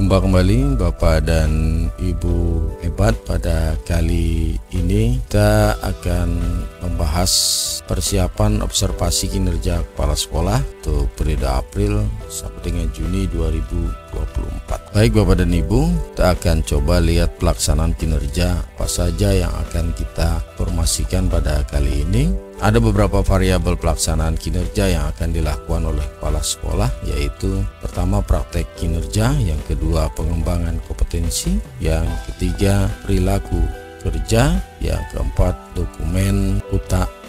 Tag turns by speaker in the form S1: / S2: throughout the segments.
S1: Jumpa kembali Bapak dan Ibu hebat. Pada kali ini kita akan membahas persiapan observasi kinerja kepala sekolah untuk periode April sampai dengan Juni 2024. Baik Bapak dan Ibu, kita akan coba lihat pelaksanaan kinerja apa saja yang akan kita informasikan pada kali ini. Ada beberapa variabel pelaksanaan kinerja yang akan dilakukan oleh kepala sekolah, yaitu pertama praktek kinerja, yang kedua pengembangan kompetensi, yang ketiga perilaku kerja, yang keempat dokumen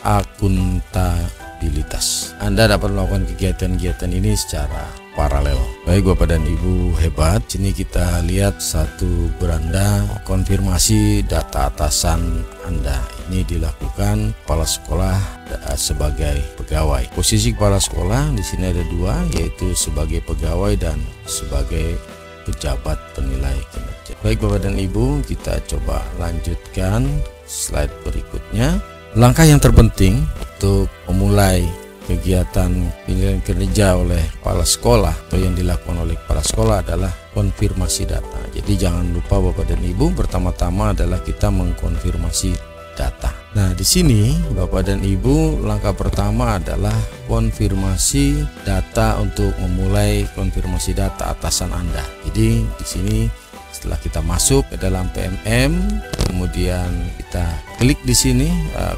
S1: akuntabilitas. Anda dapat melakukan kegiatan-kegiatan ini secara paralel. Baik Bapak dan Ibu hebat, sini kita lihat satu beranda konfirmasi data atasan Anda. Ini dilakukan kepala sekolah sebagai pegawai. Posisi kepala sekolah di sini ada dua, yaitu sebagai pegawai dan sebagai pejabat penilai kinerja. Baik Bapak dan Ibu, kita coba lanjutkan slide berikutnya. Langkah yang terpenting untuk memulai kegiatan penilaian kinerja oleh kepala sekolah atau yang dilakukan oleh kepala sekolah adalah konfirmasi data. Jadi jangan lupa Bapak dan Ibu, pertama-tama adalah kita mengkonfirmasi data. Nah, di sini Bapak dan Ibu, langkah pertama adalah konfirmasi data untuk memulai konfirmasi data atasan Anda. Jadi di sini setelah kita masuk ke dalam PMM, kemudian kita klik di sini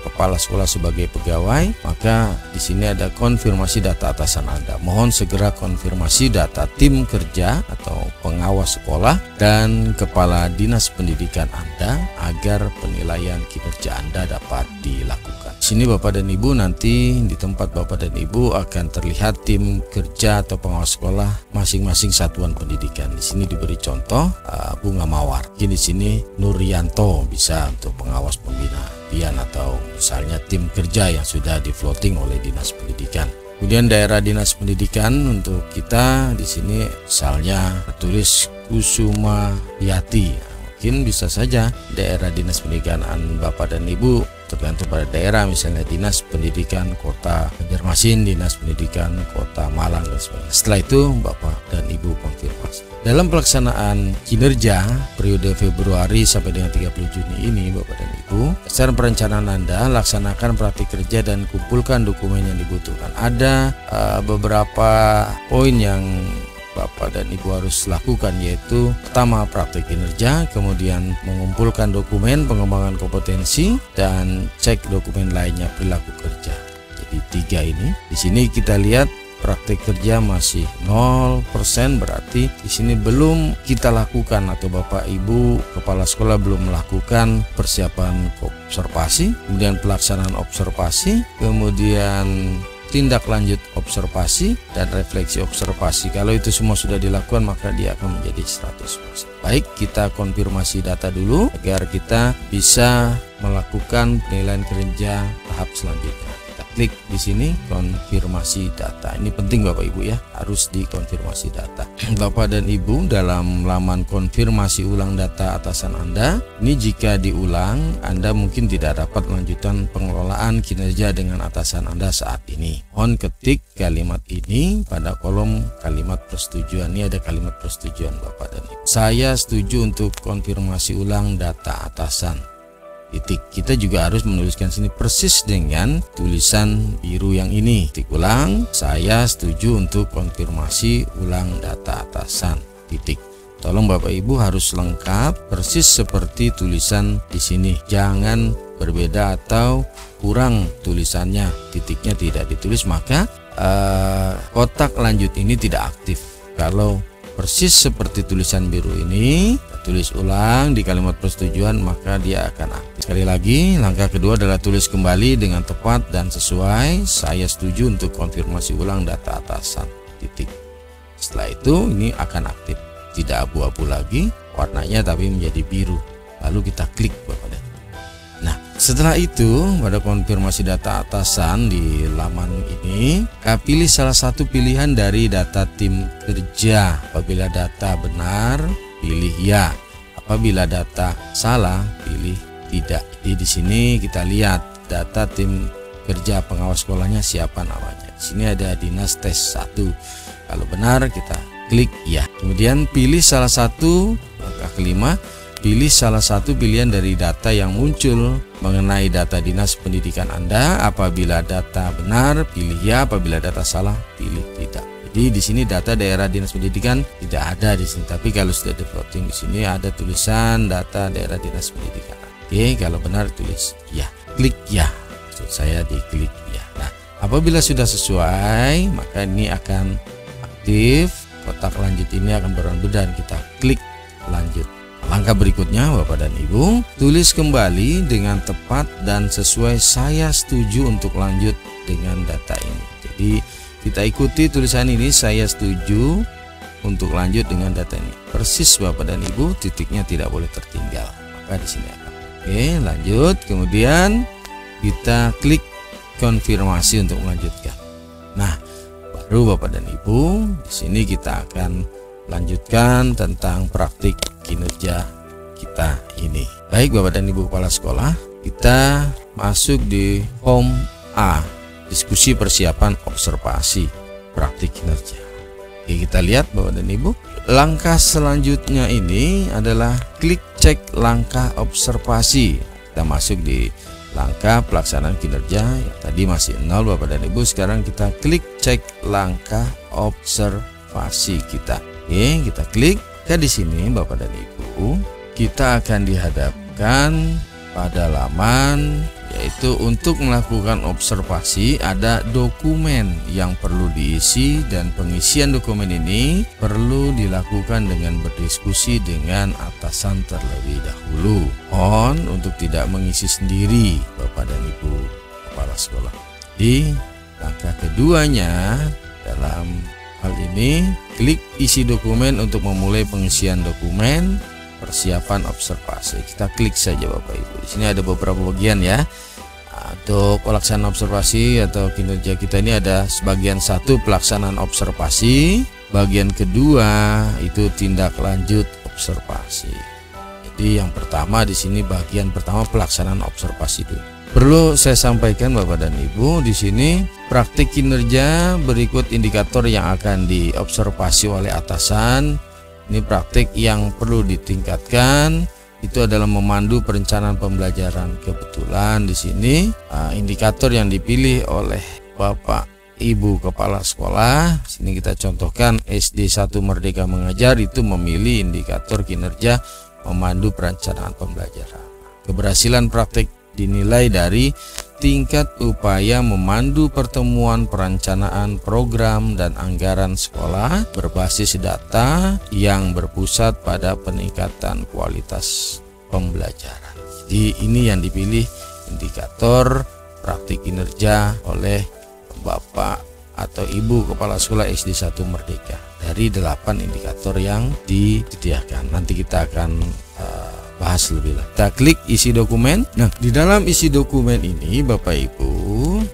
S1: kepala sekolah sebagai pegawai, maka di sini ada konfirmasi data atasan Anda. Mohon segera konfirmasi data tim kerja atau pengawas sekolah dan kepala dinas pendidikan Anda agar penilaian kinerja Anda dapat dilakukan. Di sini Bapak dan Ibu, nanti di tempat Bapak dan Ibu akan terlihat tim kerja atau pengawas sekolah masing-masing satuan pendidikan. Di sini diberi contoh Bunga Mawar. Di sini Nuryanto bisa untuk pengawas pembina pian atau misalnya tim kerja yang sudah di floating oleh dinas pendidikan. Kemudian daerah dinas pendidikan untuk kita di sini misalnya tertulis Kusuma Yati. Mungkin bisa saja daerah dinas pendidikan Bapak dan Ibu tergantung pada daerah, misalnya dinas pendidikan kota Banjarmasin, dinas pendidikan kota Malang dan sebagainya. Setelah itu Bapak dan Ibu konfirmasi. Dalam pelaksanaan kinerja periode Februari sampai dengan 30 Juni ini Bapak dan Ibu, secara perencanaan Anda laksanakan praktik kerja dan kumpulkan dokumen yang dibutuhkan. Ada beberapa poin yang Bapak dan Ibu harus lakukan, yaitu pertama praktik kinerja, kemudian mengumpulkan dokumen pengembangan kompetensi, dan cek dokumen lainnya perilaku kerja. Jadi tiga ini. Di sini kita lihat praktik kerja masih 0%, berarti di sini belum kita lakukan atau Bapak Ibu kepala sekolah belum melakukan persiapan observasi, kemudian pelaksanaan observasi, kemudian tindak lanjut observasi dan refleksi observasi. Kalau itu semua sudah dilakukan, maka dia akan menjadi 100%. Baik, kita konfirmasi data dulu agar kita bisa melakukan penilaian kinerja tahap selanjutnya. Kita klik di sini konfirmasi data. Ini penting Bapak Ibu ya, harus dikonfirmasi data. Bapak dan Ibu, dalam laman konfirmasi ulang data atasan Anda, ini jika diulang Anda mungkin tidak dapat melanjutkan pengelolaan kinerja dengan atasan Anda saat ini. Mohon ketik kalimat ini pada kolom kalimat persetujuan. Ini ada kalimat persetujuan Bapak dan Ibu. Saya setuju untuk konfirmasi ulang data atasan. Titik. Kita juga harus menuliskan sini persis dengan tulisan biru yang ini. Titik ulang, saya setuju untuk konfirmasi ulang data atasan. Titik. Tolong Bapak Ibu harus lengkap persis seperti tulisan di sini. Jangan berbeda atau kurang tulisannya, titiknya tidak ditulis, maka kotak lanjut ini tidak aktif. Kalau persis seperti tulisan biru ini, tulis ulang di kalimat persetujuan, maka dia akan aktif. Sekali lagi, langkah kedua adalah tulis kembali dengan tepat dan sesuai. Saya setuju untuk konfirmasi ulang data atasan. Titik. Setelah itu ini akan aktif, tidak abu-abu lagi warnanya, tapi menjadi biru. Lalu kita klik Bapak dan Ibu. Nah, setelah itu pada konfirmasi data atasan di laman ini, pilih salah satu pilihan dari data tim kerja. Apabila data benar, pilih ya. Apabila data salah, pilih tidak. Jadi di sini kita lihat data tim kerja pengawas sekolahnya siapa namanya. Di sini ada dinas tes 1. Kalau benar kita klik ya. Kemudian pilih salah satu, langkah kelima, pilih salah satu pilihan dari data yang muncul mengenai data dinas pendidikan Anda. Apabila data benar, pilih ya. Apabila data salah, pilih tidak. Jadi di sini data daerah dinas pendidikan tidak ada di sini, tapi kalau sudah di-plotting di sini ada tulisan data daerah dinas pendidikan. Oke, kalau benar tulis ya, klik ya. Maksud saya diklik ya. Nah, apabila sudah sesuai, maka ini akan aktif, kotak lanjut ini akan berwarna biru dan kita klik lanjut. Langkah berikutnya Bapak dan Ibu, tulis kembali dengan tepat dan sesuai saya setuju untuk lanjut dengan data ini. Jadi kita ikuti tulisan ini, saya setuju untuk lanjut dengan data ini. Persis Bapak dan Ibu, titiknya tidak boleh tertinggal. Maka di sini akan. Oke, lanjut. Kemudian kita klik konfirmasi untuk melanjutkan. Nah, baru Bapak dan Ibu, di sini kita akan lanjutkan tentang praktik kinerja kita ini. Baik Bapak dan Ibu kepala sekolah, kita masuk di home A, diskusi persiapan observasi praktik kinerja. Oke, kita lihat Bapak dan Ibu, langkah selanjutnya ini adalah klik cek langkah observasi. Kita masuk di langkah pelaksanaan kinerja yang tadi masih 0 Bapak dan Ibu. Sekarang kita klik cek langkah observasi kita. Oke, kita klik. Di sini Bapak dan Ibu, kita akan dihadapkan pada laman yaitu untuk melakukan observasi. Ada dokumen yang perlu diisi dan pengisian dokumen ini perlu dilakukan dengan berdiskusi dengan atasan terlebih dahulu. Mohon untuk tidak mengisi sendiri Bapak dan Ibu kepala sekolah. Di langkah keduanya dalam hal ini, klik isi dokumen untuk memulai pengisian dokumen persiapan observasi. Kita klik saja Bapak Ibu. Di sini ada beberapa bagian ya. Untuk pelaksanaan observasi atau kinerja kita ini ada sebagian satu pelaksanaan observasi, bagian kedua itu tindak lanjut observasi. Jadi yang pertama di sini bagian pertama pelaksanaan observasi dulu. Perlu saya sampaikan Bapak dan Ibu, di sini praktik kinerja berikut indikator yang akan diobservasi oleh atasan. Ini praktik yang perlu ditingkatkan, itu adalah memandu perencanaan pembelajaran. Kebetulan di sini indikator yang dipilih oleh Bapak Ibu kepala sekolah, sini kita contohkan SD 1 Merdeka Mengajar itu memilih indikator kinerja memandu perencanaan pembelajaran. Keberhasilan praktik dinilai dari tingkat upaya memandu pertemuan perencanaan program dan anggaran sekolah berbasis data yang berpusat pada peningkatan kualitas pembelajaran. Jadi ini yang dipilih indikator praktik kinerja oleh Bapak atau Ibu kepala sekolah SD 1 Merdeka dari 8 indikator yang disediakan. Nanti kita akan bahas lebih lanjut. Kita klik isi dokumen. Nah, di dalam isi dokumen ini Bapak Ibu,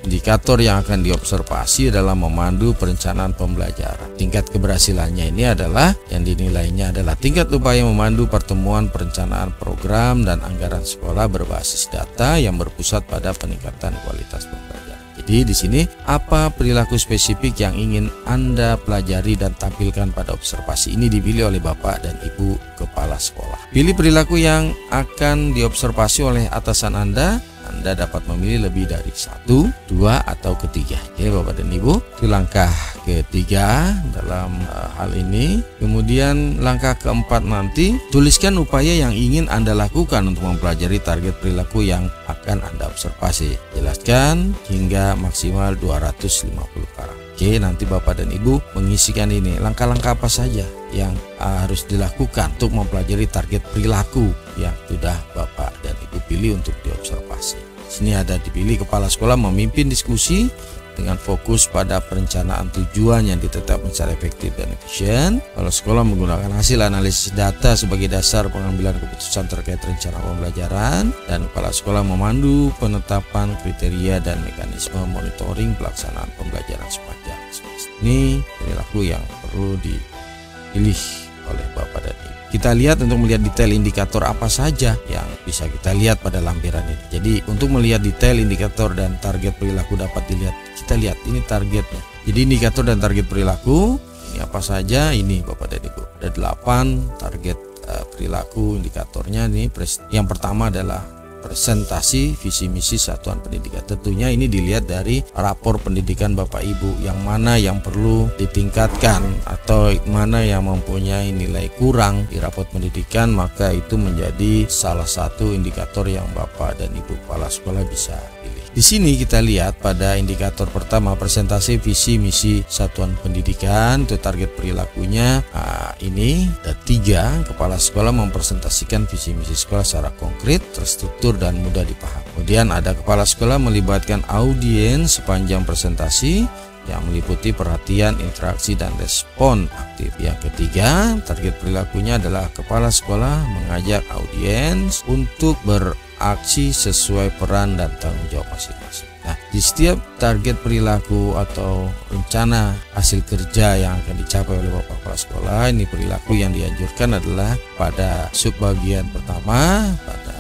S1: indikator yang akan diobservasi adalah memandu perencanaan pembelajaran. Tingkat keberhasilannya ini adalah yang dinilainya adalah tingkat upaya memandu pertemuan perencanaan program dan anggaran sekolah berbasis data yang berpusat pada peningkatan kualitas pembelajaran. Jadi di sini apa perilaku spesifik yang ingin Anda pelajari dan tampilkan pada observasi ini dipilih oleh Bapak dan Ibu kepala sekolah. Pilih perilaku yang akan diobservasi oleh atasan Anda. Anda dapat memilih lebih dari 1, 2, atau ketiga. Oke Bapak dan Ibu, itu langkah ketiga dalam hal ini. Kemudian langkah keempat nanti, tuliskan upaya yang ingin Anda lakukan untuk mempelajari target perilaku yang akan Anda observasi. Jelaskan hingga maksimal 250 karakter. Oke, nanti Bapak dan Ibu mengisikan ini. Langkah-langkah apa saja yang harus dilakukan untuk mempelajari target perilaku yang sudah Bapak dan Ibu pilih untuk diobservasi. Sini ada dipilih kepala sekolah memimpin diskusi dengan fokus pada perencanaan tujuan yang ditetapkan secara efektif dan efisien. Kepala sekolah menggunakan hasil analisis data sebagai dasar pengambilan keputusan terkait rencana pembelajaran, dan kepala sekolah memandu penetapan kriteria dan mekanisme monitoring pelaksanaan pembelajaran sepanjang semester. Ini perilaku yang perlu dipilih oleh Bapak dan Ibu. Kita lihat untuk melihat detail indikator apa saja yang bisa kita lihat pada lampiran ini. Jadi untuk melihat detail indikator dan target perilaku dapat dilihat. Kita lihat ini targetnya. Jadi indikator dan target perilaku ini Apa saja ini Bapak dan Ibu? Ada 8 target perilaku indikatornya nih. Yang pertama adalah presentasi visi misi satuan pendidikan. Tentunya ini dilihat dari rapor pendidikan Bapak Ibu, yang mana yang perlu ditingkatkan atau mana yang mempunyai nilai kurang di rapor pendidikan, maka itu menjadi salah satu indikator yang Bapak dan Ibu kepala sekolah bisa pilih. Di sini kita lihat pada indikator pertama, presentasi visi misi satuan pendidikan, itu target perilakunya. Ini ada 3, kepala sekolah mempresentasikan visi misi sekolah secara konkret, terstruktur dan mudah dipahami. Kemudian ada kepala sekolah melibatkan audiens sepanjang presentasi yang meliputi perhatian, interaksi, dan respon aktif. Yang ketiga, target perilakunya adalah kepala sekolah mengajak audiens untuk beraksi sesuai peran dan tanggung jawab masing-masing. Nah, di setiap target perilaku atau rencana hasil kerja yang akan dicapai oleh Bapak Kepala Sekolah, ini perilaku yang dianjurkan adalah pada subbagian pertama, pada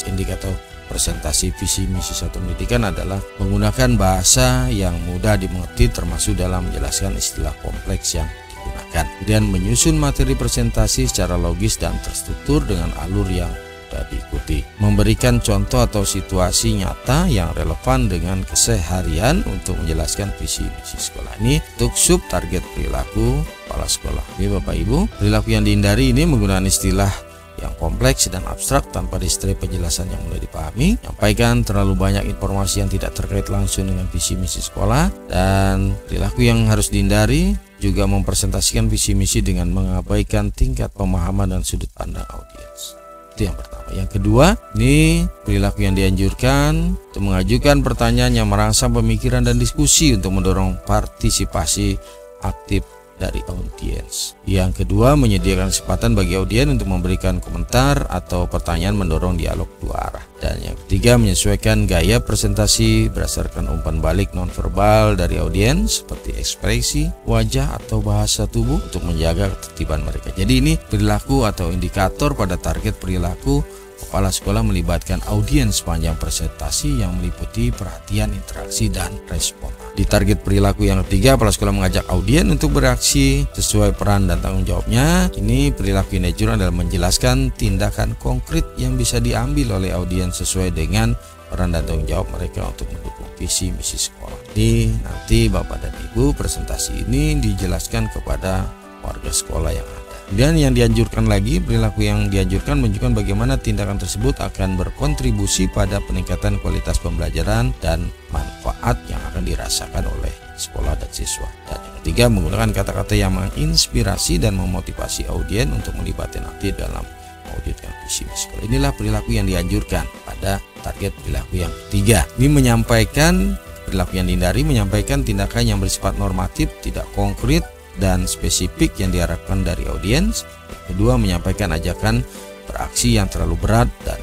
S1: indikator presentasi visi misi satuan pendidikan adalah menggunakan bahasa yang mudah dimengerti, termasuk dalam menjelaskan istilah kompleks yang digunakan. Kemudian menyusun materi presentasi secara logis dan terstruktur dengan alur yang mudah diikuti. Memberikan contoh atau situasi nyata yang relevan dengan keseharian untuk menjelaskan visi misi sekolah. Ini untuk sub target perilaku kepala sekolah. Ini Bapak Ibu, perilaku yang dihindari ini menggunakan istilah yang kompleks dan abstrak tanpa disertai penjelasan yang mudah dipahami, menyampaikan terlalu banyak informasi yang tidak terkait langsung dengan visi misi sekolah, dan perilaku yang harus dihindari juga mempresentasikan visi misi dengan mengabaikan tingkat pemahaman dan sudut pandang audiens. Itu yang pertama. Yang kedua, ini perilaku yang dianjurkan untuk mengajukan pertanyaan yang merangsang pemikiran dan diskusi untuk mendorong partisipasi aktif dari audiens. Yang kedua, menyediakan kesempatan bagi audiens untuk memberikan komentar atau pertanyaan mendorong dialog dua arah. Dan yang ketiga, menyesuaikan gaya presentasi berdasarkan umpan balik nonverbal dari audiens seperti ekspresi wajah atau bahasa tubuh untuk menjaga ketertiban mereka. Jadi ini perilaku atau indikator pada target perilaku kepala sekolah melibatkan audiens sepanjang presentasi yang meliputi perhatian, interaksi, dan respon. Di target perilaku yang ketiga, kepala sekolah mengajak audiens untuk beraksi sesuai peran dan tanggung jawabnya. Ini perilaku yang dianjurkan adalah menjelaskan tindakan konkret yang bisa diambil oleh audiens sesuai dengan peran dan tanggung jawab mereka untuk mendukung visi misi sekolah. Jadi nanti Bapak dan Ibu presentasi ini dijelaskan kepada warga sekolah yang ada. Dan yang dianjurkan lagi, perilaku yang dianjurkan menunjukkan bagaimana tindakan tersebut akan berkontribusi pada peningkatan kualitas pembelajaran dan manfaat yang akan dirasakan oleh sekolah dan siswa. Dan yang ketiga, menggunakan kata-kata yang menginspirasi dan memotivasi audiens untuk melibatkan aktif dalam mewujudkan visi misi sekolah. Inilah perilaku yang dianjurkan pada target perilaku yang ketiga. Ini menyampaikan perilaku yang dihindari, menyampaikan tindakan yang bersifat normatif, tidak konkret dan spesifik yang diharapkan dari audiens. Kedua, menyampaikan ajakan beraksi yang terlalu berat dan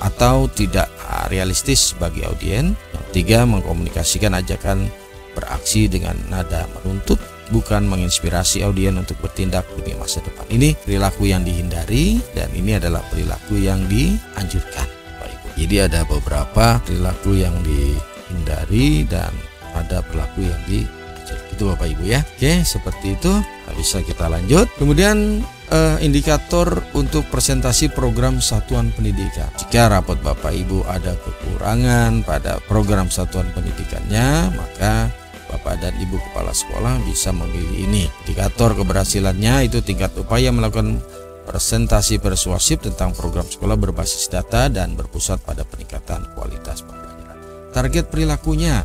S1: atau tidak realistis bagi audiens. Yang ketiga, mengkomunikasikan ajakan beraksi dengan nada menuntut, bukan menginspirasi audiens untuk bertindak demi masa depan. Ini perilaku yang dihindari dan ini adalah perilaku yang dianjurkan, Bapak Ibu. Jadi ada beberapa perilaku yang dihindari dan ada perilaku yang itu Bapak Ibu ya. Oke, seperti itu. Bisa kita lanjut. Kemudian indikator untuk presentasi program satuan pendidikan. Jika rapot Bapak Ibu ada kekurangan pada program satuan pendidikannya, maka Bapak dan Ibu kepala sekolah bisa memilih ini. Indikator keberhasilannya itu tingkat upaya melakukan presentasi persuasif tentang program sekolah berbasis data dan berpusat pada peningkatan kualitas pembelajaran. Target perilakunya,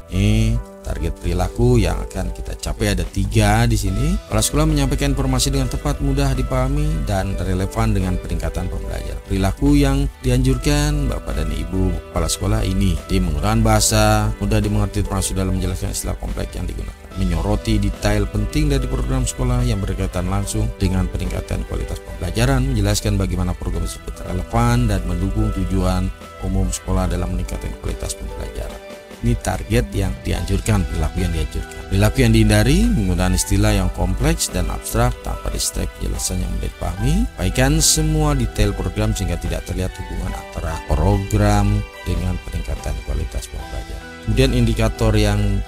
S1: target perilaku yang akan kita capai ada 3 di sini. Kepala sekolah menyampaikan informasi dengan tepat, mudah dipahami, dan relevan dengan peningkatan pembelajaran. Perilaku yang dianjurkan Bapak dan Ibu kepala sekolah ini menggunakan bahasa mudah dimengerti, termasuk dalam menjelaskan istilah kompleks yang digunakan. Menyoroti detail penting dari program sekolah yang berkaitan langsung dengan peningkatan kualitas pembelajaran. Menjelaskan bagaimana program tersebut relevan dan mendukung tujuan umum sekolah dalam meningkatkan kualitas pembelajaran. Ini target yang dianjurkan, perilaku yang dianjurkan. Perilaku yang dihindari menggunakan istilah yang kompleks dan abstrak tanpa disertai penjelasan yang mudah dipahami. Sampaikan semua detail program sehingga tidak terlihat hubungan antara program dengan peningkatan kualitas pembelajaran. Kemudian indikator yang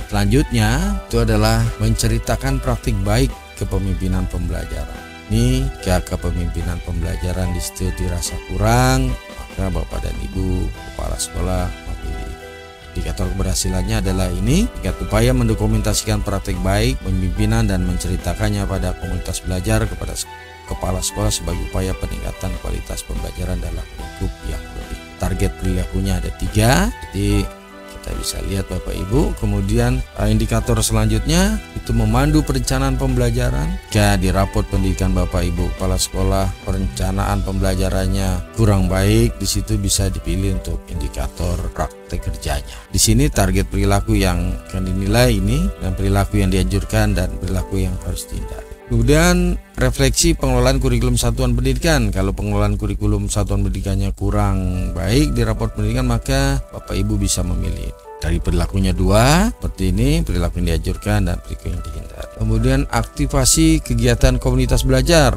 S1: selanjutnya itu adalah menceritakan praktik baik kepemimpinan pembelajaran. Ini kepemimpinan pembelajaran di situ dirasa kurang, maka Bapak dan Ibu kepala sekolah memilih indikator keberhasilannya adalah ini, tingkat upaya mendokumentasikan praktik baik pemimpinan dan menceritakannya pada komunitas belajar kepada kepala sekolah sebagai upaya peningkatan kualitas pembelajaran dalam lingkup yang lebih. Target perilakunya ada 3, jadi kita bisa lihat Bapak Ibu. Kemudian indikator selanjutnya itu memandu perencanaan pembelajaran. Jika di raport pendidikan Bapak Ibu kepala sekolah perencanaan pembelajarannya kurang baik, di situ bisa dipilih untuk indikator praktek kerjanya. Di sini target perilaku yang akan dinilai ini, dan perilaku yang dianjurkan dan perilaku yang harus dihindari. Kemudian refleksi pengelolaan kurikulum satuan pendidikan. Kalau pengelolaan kurikulum satuan pendidikannya kurang baik di raport pendidikan, maka Bapak Ibu bisa memilih dari perilakunya 2 seperti ini, perilaku yang dianjurkan dan perilaku yang dihindari. Kemudian aktivasi kegiatan komunitas belajar.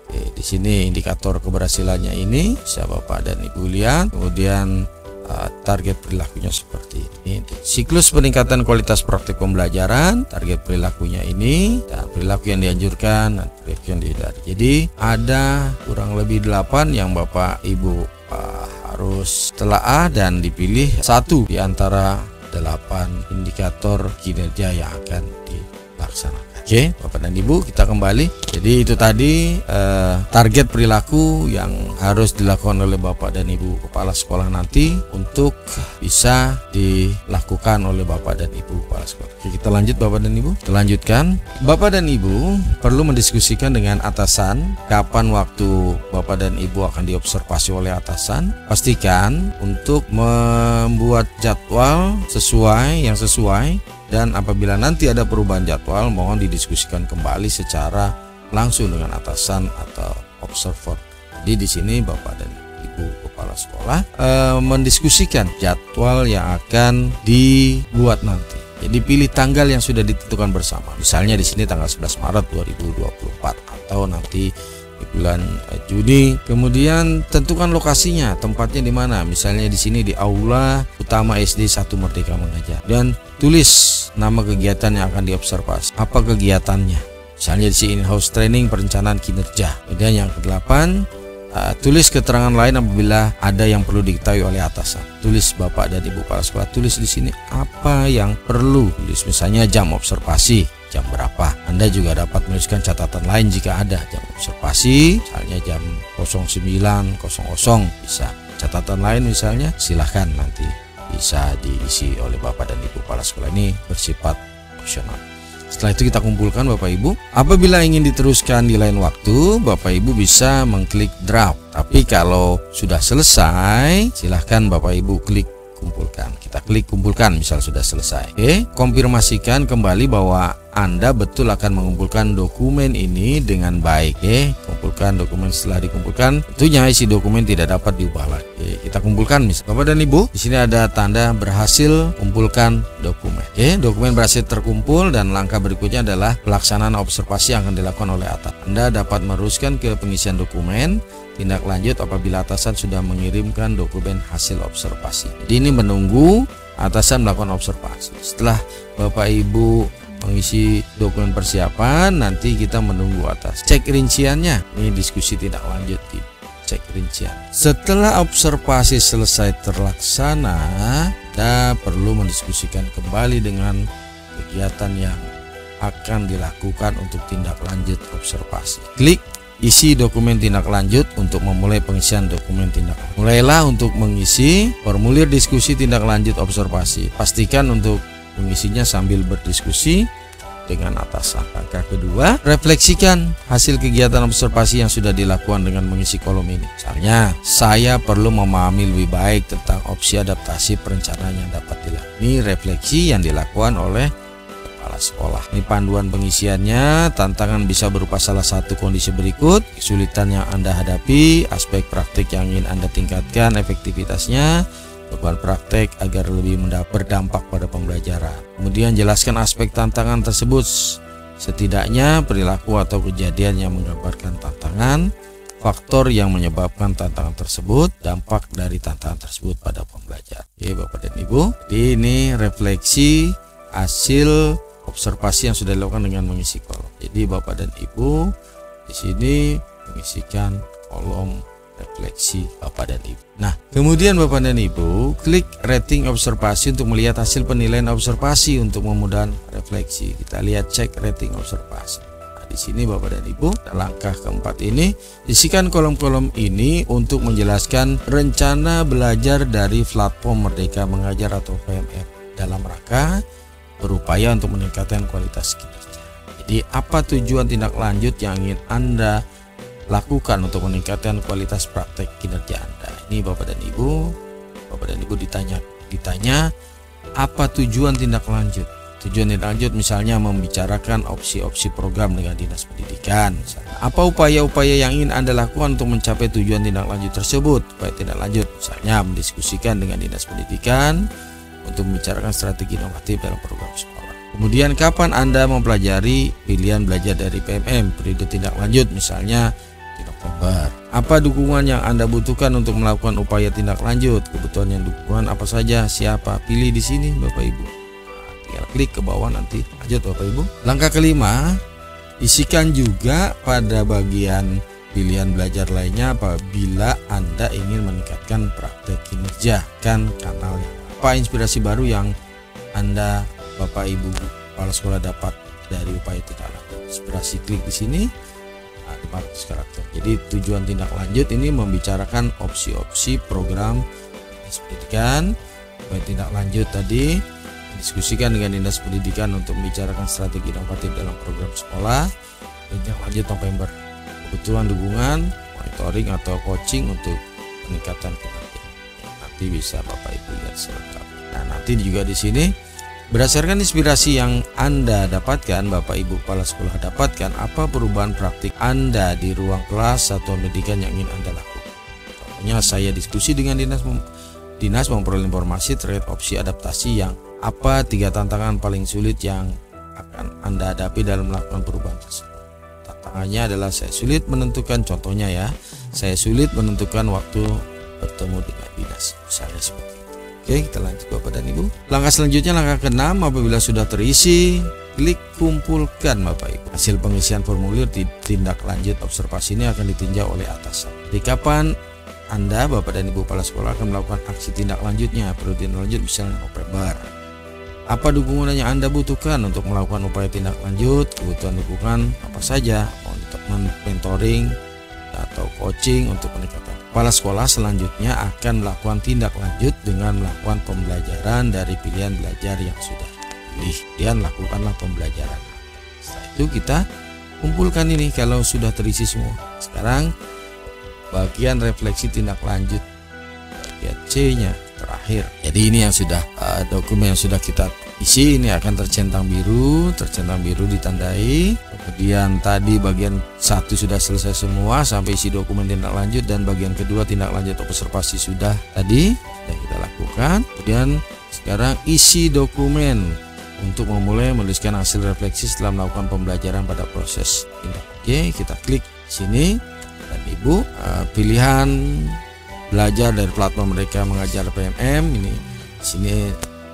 S1: Di sini indikator keberhasilannya ini bisa Bapak dan Ibu lihat. Kemudian target perilakunya seperti ini. Siklus peningkatan kualitas praktik pembelajaran, target perilakunya ini, dan perilaku yang dianjurkan dan perilaku yang dihindari. Jadi ada kurang lebih 8 yang Bapak Ibu harus telaah dan dipilih 1 di antara 8 indikator kinerja yang akan dilaksanakan. Oke, Bapak dan Ibu, kita kembali. Jadi itu tadi target perilaku yang harus dilakukan oleh Bapak dan Ibu kepala sekolah nanti untuk bisa dilakukan oleh Bapak dan Ibu kepala sekolah. Oke, kita lanjut Bapak dan Ibu. Kita lanjutkan. Bapak dan Ibu perlu mendiskusikan dengan atasan kapan waktu Bapak dan Ibu akan diobservasi oleh atasan. Pastikan untuk membuat jadwal sesuai dan apabila nanti ada perubahan jadwal, mohon didiskusikan kembali secara langsung dengan atasan atau observer. Jadi di sini Bapak dan Ibu kepala sekolah mendiskusikan jadwal yang akan dibuat nanti. Jadi pilih tanggal yang sudah ditentukan bersama. Misalnya di sini tanggal 11 Maret 2024 atau nanti di bulan Juni. Kemudian tentukan lokasinya, tempatnya di mana. Misalnya di sini di aula utama SD 1 Merdeka Mengajar. Dan tulis nama kegiatan yang akan diobservasi. Apa kegiatannya? Misalnya di sini in-house training perencanaan kinerja. Kemudian yang ke-8, tulis keterangan lain apabila ada yang perlu diketahui oleh atasan. Tulis Bapak dan Ibu kepala sekolah, tulis di sini apa yang perlu. Tulis misalnya jam observasi, jam berapa. Anda juga dapat menuliskan catatan lain jika ada jam observasi, misalnya jam 09.00 bisa. Catatan lain misalnya silahkan nanti bisa diisi oleh Bapak dan Ibu kepala sekolah, ini bersifat opsional. Setelah itu kita kumpulkan Bapak Ibu. Apabila ingin diteruskan di lain waktu, Bapak Ibu bisa mengklik draft. Tapi kalau sudah selesai, silahkan Bapak Ibu klik kumpulkan. Kita klik kumpulkan misal sudah selesai. Oke, konfirmasikan kembali bahwa Anda betul akan mengumpulkan dokumen ini dengan baik. Oke, kumpulkan dokumen. Setelah dikumpulkan, tentunya isi dokumen tidak dapat diubah lagi. Oke, kita kumpulkan misal. Bapak dan Ibu, di sini ada tanda berhasil kumpulkan dokumen. Oke, dokumen berhasil terkumpul dan langkah berikutnya adalah pelaksanaan observasi yang akan dilakukan oleh atasan. Anda dapat meneruskan ke pengisian dokumen. Tindak lanjut apabila atasan sudah mengirimkan dokumen hasil observasi. Jadi ini menunggu atasan melakukan observasi. Setelah Bapak Ibu mengisi dokumen persiapan, nanti kita menunggu atas cek rinciannya. Ini diskusi tindak lanjut di cek rincian. Setelah observasi selesai terlaksana, kita perlu mendiskusikan kembali dengan kegiatan yang akan dilakukan untuk tindak lanjut observasi. Klik isi dokumen tindak lanjut untuk memulai pengisian dokumen tindak lanjut. Mulailah untuk mengisi formulir diskusi tindak lanjut observasi. Pastikan untuk mengisinya sambil berdiskusi dengan atasan. Langkah kedua, refleksikan hasil kegiatan observasi yang sudah dilakukan dengan mengisi kolom ini. Misalnya, saya perlu memahami lebih baik tentang opsi adaptasi perencanaan yang dapat dilakukan. Ini refleksi yang dilakukan oleh sekolah. Ini panduan pengisiannya. Tantangan bisa berupa salah satu kondisi berikut: kesulitan yang Anda hadapi, aspek praktik yang ingin Anda tingkatkan efektivitasnya, beban praktek agar lebih berdampak pada pembelajaran. Kemudian jelaskan aspek tantangan tersebut, setidaknya perilaku atau kejadian yang menggambarkan tantangan. faktor yang menyebabkan tantangan tersebut, dampak dari tantangan tersebut pada pembelajar. Oke Bapak dan Ibu, jadi ini refleksi hasil observasi yang sudah dilakukan dengan mengisi kolom. Jadi Bapak dan Ibu di sini mengisikan kolom refleksi Bapak dan Ibu. Nah, kemudian Bapak dan Ibu klik rating observasi untuk melihat hasil penilaian observasi untuk memudahkan refleksi. Kita lihat cek rating observasi. Di sini Bapak dan Ibu, langkah keempat ini isikan kolom-kolom ini untuk menjelaskan rencana belajar dari platform Merdeka Mengajar atau PMM dalam rangka berupaya untuk meningkatkan kualitas kinerja. Jadi apa tujuan tindak lanjut yang ingin Anda lakukan untuk meningkatkan kualitas praktek kinerja Anda? Ini Bapak dan Ibu ditanya apa tujuan tindak lanjut? Tujuan tindak lanjut misalnya membicarakan opsi-opsi program dengan Dinas Pendidikan. Misalnya, apa upaya-upaya yang ingin Anda lakukan untuk mencapai tujuan tindak lanjut tersebut? Upaya tindak lanjut misalnya mendiskusikan dengan Dinas Pendidikan untuk membicarakan strategi inovatif dalam program sekolah. Kemudian kapan Anda mempelajari pilihan belajar dari PMM? Periode tindak lanjut misalnya di November. Apa dukungan yang Anda butuhkan untuk melakukan upaya tindak lanjut? Kebutuhan yang dukungan apa saja? Siapa? Pilih di sini Bapak Ibu. Klik ke bawah nanti. Lanjut Bapak Ibu. Langkah kelima, isikan juga pada bagian pilihan belajar lainnya apabila Anda ingin meningkatkan praktek kinerja kan kanal yang apa inspirasi baru yang Anda Bapak Ibu kepala sekolah dapat dari upaya tindak lanjut. Inspirasi klik di sini 500 karakter. Jadi tujuan tindak lanjut ini membicarakan opsi-opsi program Dinas Pendidikan. Upaya tindak lanjut tadi diskusikan dengan Dinas Pendidikan untuk membicarakan strategi inovatif dalam program sekolah. Tindak lanjut November, kebutuhan dukungan, monitoring atau coaching untuk peningkatan kinerja. Nanti bisa Bapak Ibu lihat selengkapnya. Nah, nanti juga di sini berdasarkan inspirasi yang Anda dapatkan, Bapak Ibu kepala sekolah dapatkan apa perubahan praktik Anda di ruang kelas satuan pendidikan yang ingin Anda lakukan. Contohnya saya diskusi dengan Dinas memperoleh informasi terkait opsi adaptasi yang apa 3 tantangan paling sulit yang akan Anda hadapi dalam melakukan perubahan tersebut. Tantangannya adalah saya sulit menentukan, contohnya ya, saya sulit menentukan waktu bertemu dengan dinas, misalnya seperti itu. Oke, kita lanjut Bapak dan Ibu. Langkah selanjutnya, langkah ke-6, apabila sudah terisi, klik kumpulkan Bapak Ibu. Hasil pengisian formulir di tindak lanjut observasi ini akan ditinjau oleh atasan. Di kapan Anda Bapak dan Ibu kepala sekolah akan melakukan aksi tindak lanjutnya? Periode tindak lanjut misalnya November. Apa dukungan yang Anda butuhkan untuk melakukan upaya tindak lanjut? Kebutuhan dukungan apa saja? Mentoring atau coaching untuk peningkatan. Kepala sekolah selanjutnya akan melakukan tindak lanjut dengan melakukan pembelajaran dari pilihan belajar yang sudah dipilih. Dan lakukanlah pembelajaran. Setelah itu kita kumpulkan ini kalau sudah terisi semua. Sekarang bagian refleksi tindak lanjut bagian C-nya terakhir. Jadi ini yang sudah dokumen yang sudah kita isi ini akan tercentang biru ditandai. Kemudian tadi bagian 1 sudah selesai semua sampai isi dokumen tindak lanjut, dan bagian kedua tindak lanjut observasi sudah tadi yang kita lakukan. Kemudian sekarang isi dokumen untuk memulai menuliskan hasil refleksi setelah melakukan pembelajaran pada proses tindak. Oke, kita klik sini dan Ibu pilihan belajar dari platform Merdeka Mengajar PMM ini. Di sini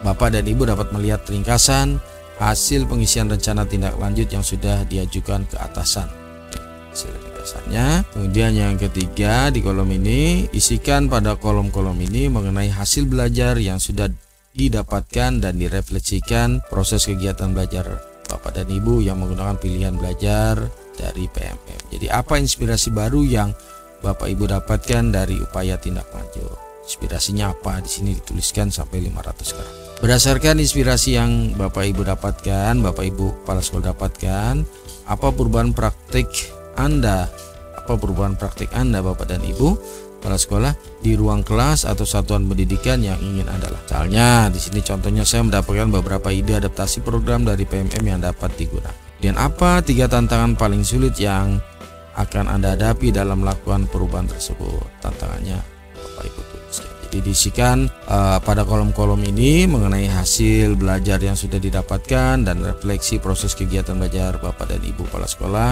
S1: Bapak dan Ibu dapat melihat ringkasan hasil pengisian rencana tindak lanjut yang sudah diajukan ke atasan. Hasil ringkasannya. Kemudian yang ketiga di kolom ini, isikan pada kolom-kolom ini mengenai hasil belajar yang sudah didapatkan dan direfleksikan proses kegiatan belajar Bapak dan Ibu yang menggunakan pilihan belajar dari PMM. Jadi apa inspirasi baru yang Bapak Ibu dapatkan dari upaya tindak lanjut? Inspirasinya apa? Di sini dituliskan sampai 500 karakter. Berdasarkan inspirasi yang Bapak Ibu dapatkan, Bapak Ibu kepala sekolah dapatkan, apa perubahan praktik Anda? Apa perubahan praktik Anda Bapak dan Ibu kepala sekolah di ruang kelas atau satuan pendidikan yang ingin Anda lakukan? Misalnya di sini contohnya saya mendapatkan beberapa ide adaptasi program dari PMM yang dapat digunakan. Dan apa 3 tantangan paling sulit yang akan Anda hadapi dalam melakukan perubahan tersebut? Tantangannya Bapak Ibu tuliskan. Jadi diisikan pada kolom-kolom ini mengenai hasil belajar yang sudah didapatkan dan refleksi proses kegiatan belajar Bapak dan Ibu kepala sekolah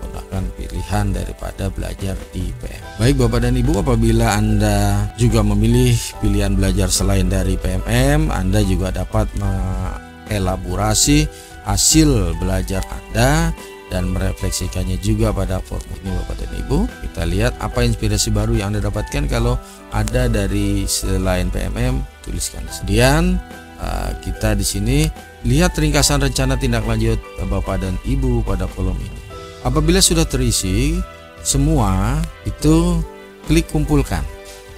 S1: menggunakan pilihan daripada belajar di PM. Baik Bapak dan Ibu, apabila Anda juga memilih pilihan belajar selain dari PMM, Anda juga dapat mengelaborasi hasil belajar Anda dan merefleksikannya juga pada form ini Bapak dan Ibu. Kita lihat apa inspirasi baru yang Anda dapatkan kalau ada dari selain PMM, tuliskan. Kemudian kita di sini lihat ringkasan rencana tindak lanjut Bapak dan Ibu pada kolom ini. Apabila sudah terisi semua, itu klik kumpulkan.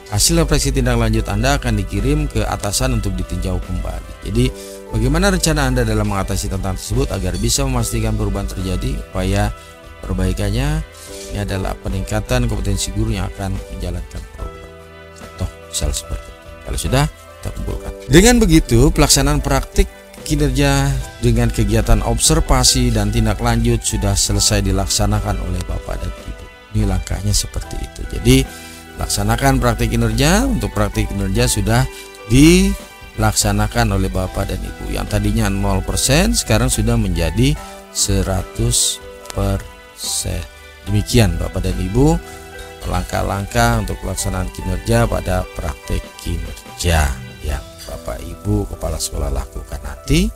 S1: Hasil refleksi tindak lanjut Anda akan dikirim ke atasan untuk ditinjau kembali. Jadi bagaimana rencana Anda dalam mengatasi tantangan tersebut agar bisa memastikan perubahan terjadi? Upaya perbaikannya ini adalah peningkatan kompetensi guru yang akan menjalankan program. Contoh misal seperti itu. Kalau sudah, kita kumpulkan. Dengan begitu, pelaksanaan praktik kinerja dengan kegiatan observasi dan tindak lanjut sudah selesai dilaksanakan oleh Bapak dan Ibu. Ini langkahnya seperti itu. Jadi laksanakan praktik kinerja. Untuk praktik kinerja sudah dilaksanakan oleh Bapak dan Ibu. Yang tadinya 0% sekarang sudah menjadi 100%. Demikian Bapak dan Ibu langkah-langkah untuk pelaksanaan kinerja pada praktik kinerja yang Bapak Ibu kepala sekolah lakukan nanti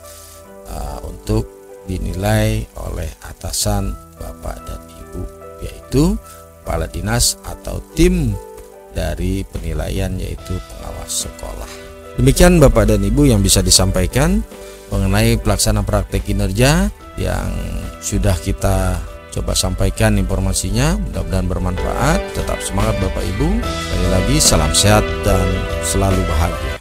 S1: untuk dinilai oleh atasan Bapak dan Ibu, yaitu kepala dinas atau tim dari penilaian, yaitu pengawas sekolah. Demikian Bapak dan Ibu yang bisa disampaikan mengenai pelaksanaan praktek kinerja yang sudah kita coba sampaikan informasinya. Mudah-mudahan bermanfaat. Tetap semangat Bapak Ibu. Sekali lagi salam sehat dan selalu bahagia.